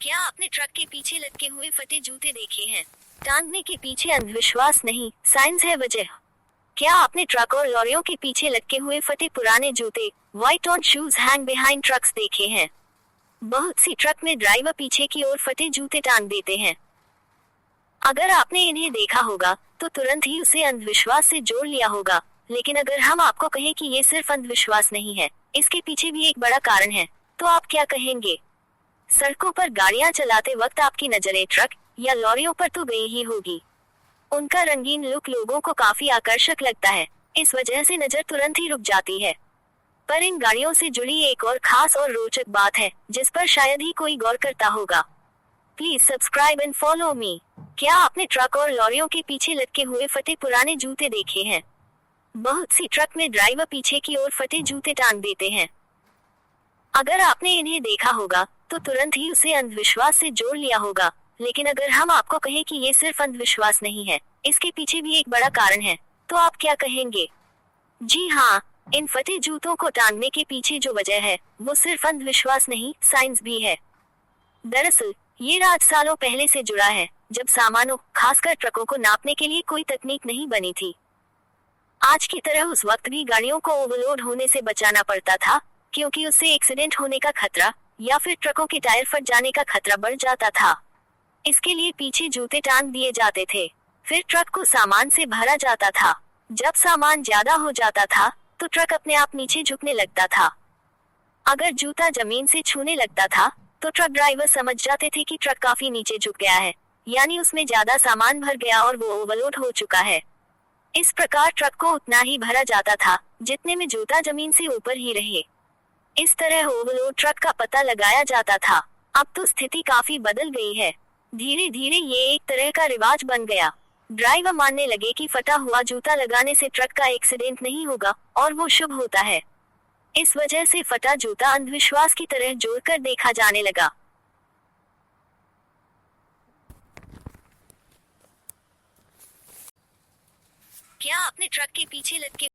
क्या आपने ट्रक के पीछे लटके हुए फटे जूते देखे हैं? टांगने के पीछे अंधविश्वास नहीं, साइंस है वजह। क्या आपने ट्रक और लॉरियों के पीछे लटके हुए फटे पुराने जूते, white on shoes hang behind trucks देखे हैं? बहुत सी ट्रक में ड्राइवर पीछे की ओर फटे जूते टांग देते हैं। अगर आपने इन्हें देखा होगा, तो तुरंत ही उसे अंधविश्वास से जोड़ लिया होगा। लेकिन अगर हम आपको कहें कि ये सिर्फ अंधविश्वास नहीं है, इसके पीछे भी एक बड़ा कारण है, तो आप क्या कहेंगे? सड़कों पर गाड़ियां चलाते वक्त आपकी नजरें ट्रक या लॉरियों पर तो गई ही होगी। उनका रंगीन लुक लोगों को काफी आकर्षक लगता है, इस वजह से नजर तुरंत ही रुक जाती है। पर इन गाड़ियों से जुड़ी एक और खास और रोचक बात है, जिस पर शायद ही कोई गौर करता होगा। Please subscribe and follow me. क्या आपने ट्रक और लॉरियों के पीछे लटके हुए फटे पुराने जूते देखे हैं? बहुत सी ट्रक में ड्राइवर पीछे की ओर फटे जूते टांग देते हैं। अगर आपने इन्हें देखा होगा, तो तुरंत ही उसे अंधविश्वास से जोड़ लिया होगा। लेकिन अगर हम आपको कहें कि ये सिर्फ अंधविश्वास नहीं है, इसके पीछे भी एक बड़ा कारण है, तो आप क्या कहेंगे? जी हाँ, इन फटे जूतों को टांगने के पीछे जो वजह है, वो सिर्फ अंधविश्वास नहीं, साइंस भी है। दरअसल ये राज सालों पहले से जुड़ा है, जब सामानों, खासकर ट्रकों को नापने के लिए कोई तकनीक नहीं बनी थी। आज की तरह उस वक्त भी गाड़ियों को ओवरलोड होने से बचाना पड़ता था, क्योंकि उससे एक्सीडेंट होने का खतरा या फिर ट्रकों के टायर फट जाने का खतरा बढ़ जाता था। इसके लिए पीछे जूते टांग दिए जाते थे। फिर ट्रक को सामान से भरा जाता था। जब सामान ज्यादा हो जाता था, तो ट्रक अपने आप नीचे झुकने लगता था। अगर जूता जमीन से छूने लगता था, तो ट्रक ड्राइवर समझ जाते थे कि ट्रक काफी नीचे झुक गया है, यानी उसमें ज्यादा सामान भर गया और वो ओवरलोड हो चुका है। इस प्रकार ट्रक को उतना ही भरा जाता था, जितने में जूता जमीन से ऊपर ही रहे। इस तरह ओवरलोड ट्रक का पता लगाया जाता था। अब तो स्थिति काफी बदल गई है। धीरे धीरे ये एक तरह का रिवाज बन गया। ड्राइवर मानने लगे कि फटा हुआ जूता लगाने से ट्रक का एक्सीडेंट नहीं होगा और वो शुभ होता है। इस वजह से फटा जूता अंधविश्वास की तरह जोड़कर देखा जाने लगा। क्या आपने ट्रक के पीछे लटके